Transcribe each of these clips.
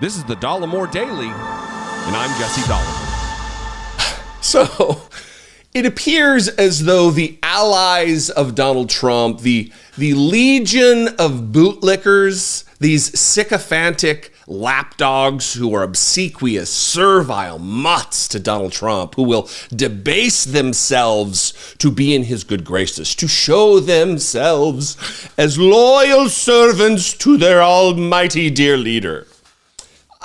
This is the Dollemore Daily, and I'm Jesse Dollemore. So, it appears as though the allies of Donald Trump, the legion of bootlickers, these sycophantic lapdogs who are obsequious, servile mutts to Donald Trump, who will debase themselves to be in his good graces, to show themselves as loyal servants to their almighty dear leader.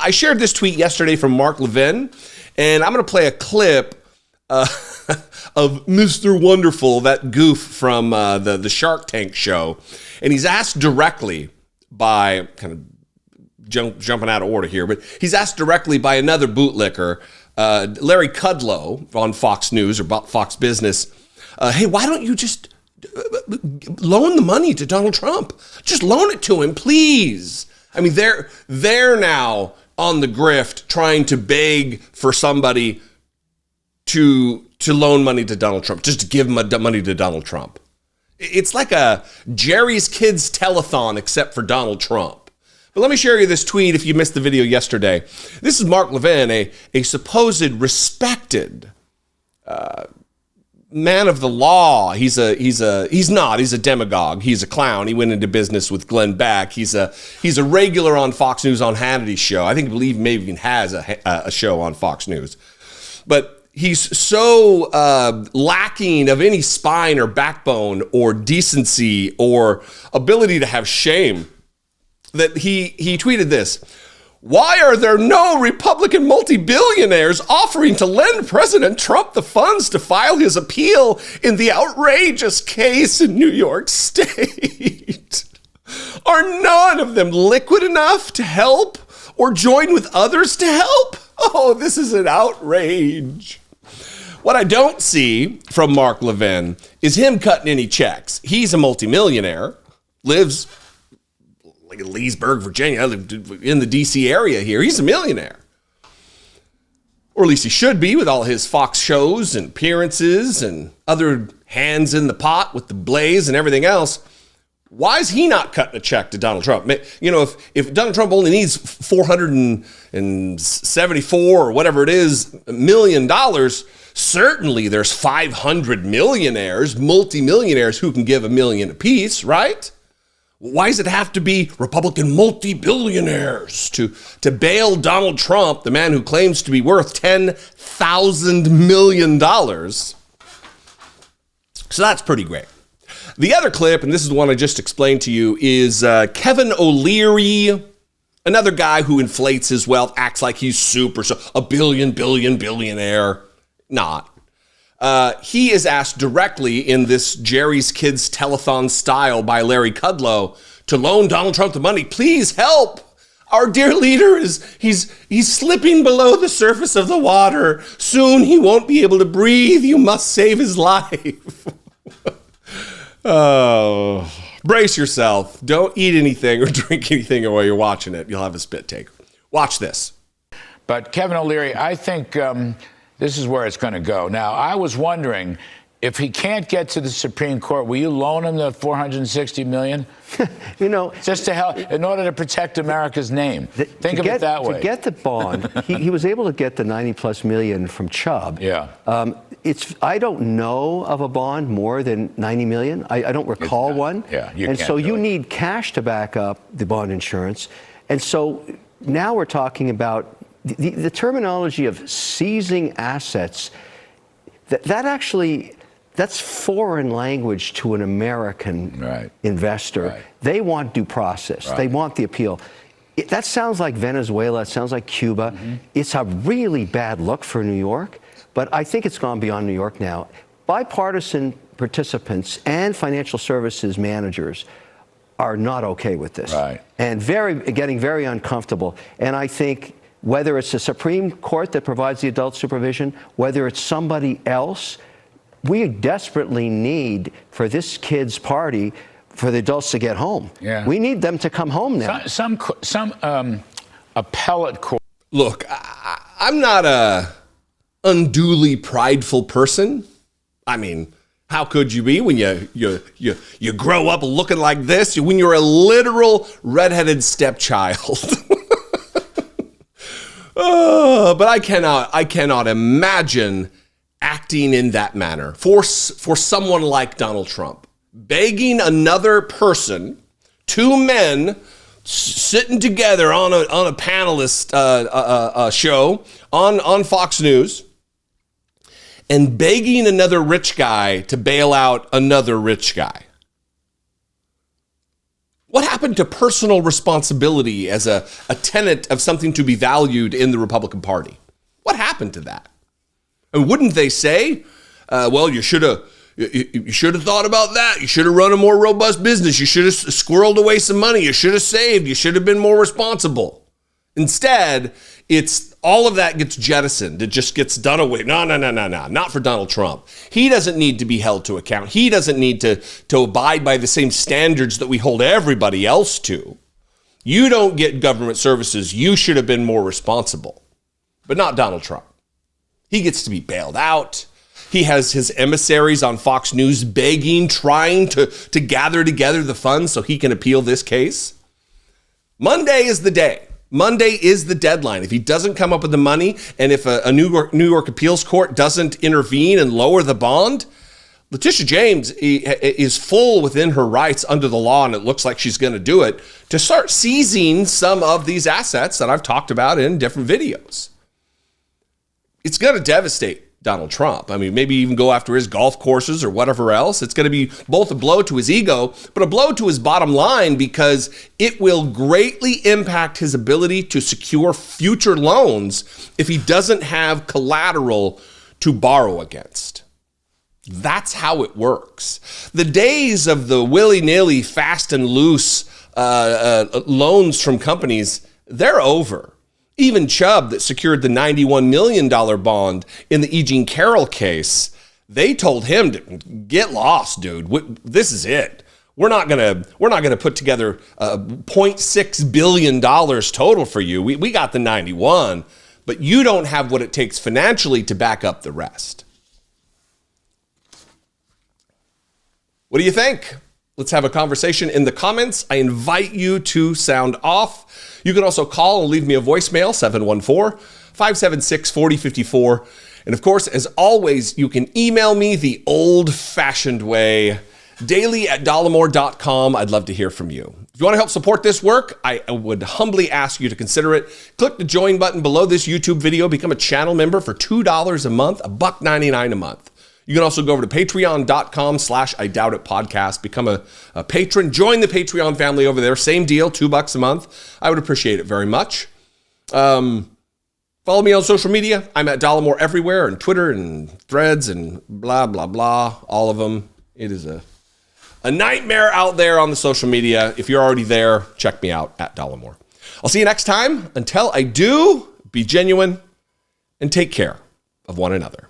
I shared this tweet yesterday from Mark Levin, and I'm going to play a clip of Mr. Wonderful, that goof from the Shark Tank show. And he's asked directly by, kind of jumping out of order here, but he's asked directly by another bootlicker, Larry Kudlow on Fox News or Fox Business, hey, why don't you just loan the money to Donald Trump? Just loan it to him, please. I mean, they're now on the grift trying to beg for somebody to loan money to Donald Trump, just to give money to Donald Trump. It's like a Jerry's Kids telethon, except for Donald Trump. But let me share you this tweet if you missed the video yesterday. This is Mark Levin, a supposed respected man of the law. He's a demagogue. He's a clown. He went into business with Glenn Beck. He's a regular on Fox News on Hannity's show. I believe maybe even has a show on Fox News. But he's so lacking of any spine or backbone or decency or ability to have shame that he tweeted this. Why are there no Republican multi-billionaires offering to lend President Trump the funds to file his appeal in the outrageous case in New York State? Are none of them liquid enough to help or join with others to help? Oh, this is an outrage. What I don't see from Mark Levin is him cutting any checks. He's a multimillionaire, lives like in Leesburg, Virginia, in the D.C. area here. He's a millionaire. Or at least he should be, with all his Fox shows and appearances and other hands in the pot with the Blaze and everything else. Why is he not cutting a check to Donald Trump? You know, if Donald Trump only needs $474 or whatever it is, $1 million, certainly there's 500 millionaires, multimillionaires who can give $1 million apiece, right? Why does it have to be Republican multi-billionaires to bail Donald Trump, the man who claims to be worth $10,000 million? So that's pretty great. The other clip, and this is the one I just explained to you, is Kevin O'Leary, another guy who inflates his wealth, acts like he's a billionaire. Not. He is asked directly in this Jerry's Kids telethon style by Larry Kudlow to loan Donald Trump the money. Please help. Our dear leader he's slipping below the surface of the water. Soon he won't be able to breathe. You must save his life. Oh, brace yourself. Don't eat anything or drink anything while you're watching it. You'll have a spit take. Watch this. But Kevin O'Leary, I think this is where it's going to go. Now, I was wondering, if he can't get to the Supreme Court, will you loan him the $460 million? You know, just to help, in order to protect America's name. Think of it that way. To get the bond, he was able to get the 90+ million from Chubb. Yeah. I don't know of a bond more than 90 million. I don't recall one. Yeah. And so you need cash to back up the bond insurance. And so now we're talking about the terminology of seizing assets. That's foreign language to an American investor. Right. They want due process. They want the appeal. That sounds like Venezuela. It sounds like Cuba. Mm-hmm. It's a really bad look for New York, but I think it's gone beyond New York now. Bipartisan participants and financial services managers are not okay with this. Right. And getting very uncomfortable. And I think whether it's the Supreme Court that provides the adult supervision, whether it's somebody else, we desperately need for this kid's party for the adults to get home. Yeah. We need them to come home now. Some appellate court. Look, I'm not a unduly prideful person. I mean, how could you be when you grow up looking like this? When you're a literal redheaded stepchild. But I cannot imagine acting in that manner for someone like Donald Trump, begging another person, two men sitting together on a panelist show on Fox News, and begging another rich guy to bail out another rich guy. What happened to personal responsibility as a tenet of something to be valued in the Republican Party? What happened to that? And wouldn't they say, well, you should have thought about that. You should have run a more robust business. You should have squirreled away some money. You should have saved. You should have been more responsible. Instead, it's all of that gets jettisoned. It just gets done away. No, not for Donald Trump. He doesn't need to be held to account. He doesn't need to abide by the same standards that we hold everybody else to. You don't get government services. You should have been more responsible. But not Donald Trump. He gets to be bailed out. He has his emissaries on Fox News begging, trying to gather together the funds so he can appeal this case. Monday is the day. Monday is the deadline. If he doesn't come up with the money, and if a New York appeals court doesn't intervene and lower the bond, Letitia James is full within her rights under the law, and it looks like she's going to do it, to start seizing some of these assets that I've talked about in different videos. It's going to devastate Donald Trump. I mean, maybe even go after his golf courses or whatever else. It's going to be both a blow to his ego, but a blow to his bottom line, because it will greatly impact his ability to secure future loans if he doesn't have collateral to borrow against. That's how it works. The days of the willy-nilly, fast and loose loans from companies, they're over. Even Chubb, that secured the $91 million bond in the E. Jean Carroll case, they told him to get lost, dude. This is it. We're not gonna put together $0.6 billion total for you. We got the 91, but you don't have what it takes financially to back up the rest. What do you think? Let's have a conversation in the comments. I invite you to sound off. You can also call and leave me a voicemail, 714-576-4054. And of course, as always, you can email me the old-fashioned way, daily@dollemore.com. I'd love to hear from you. If you want to help support this work, I would humbly ask you to consider it. Click the join button below this YouTube video. Become a channel member for $2 a month, $1.99 a month. You can also go over to patreon.com/IDoubtIt podcast, become a patron, join the Patreon family over there. Same deal, $2 a month. I would appreciate it very much. Follow me on social media. I'm at Dollemore everywhere, and Twitter and Threads and blah, blah, blah, all of them. It is a nightmare out there on the social media. If you're already there, check me out at Dollemore. I'll see you next time. Until I do, be genuine and take care of one another.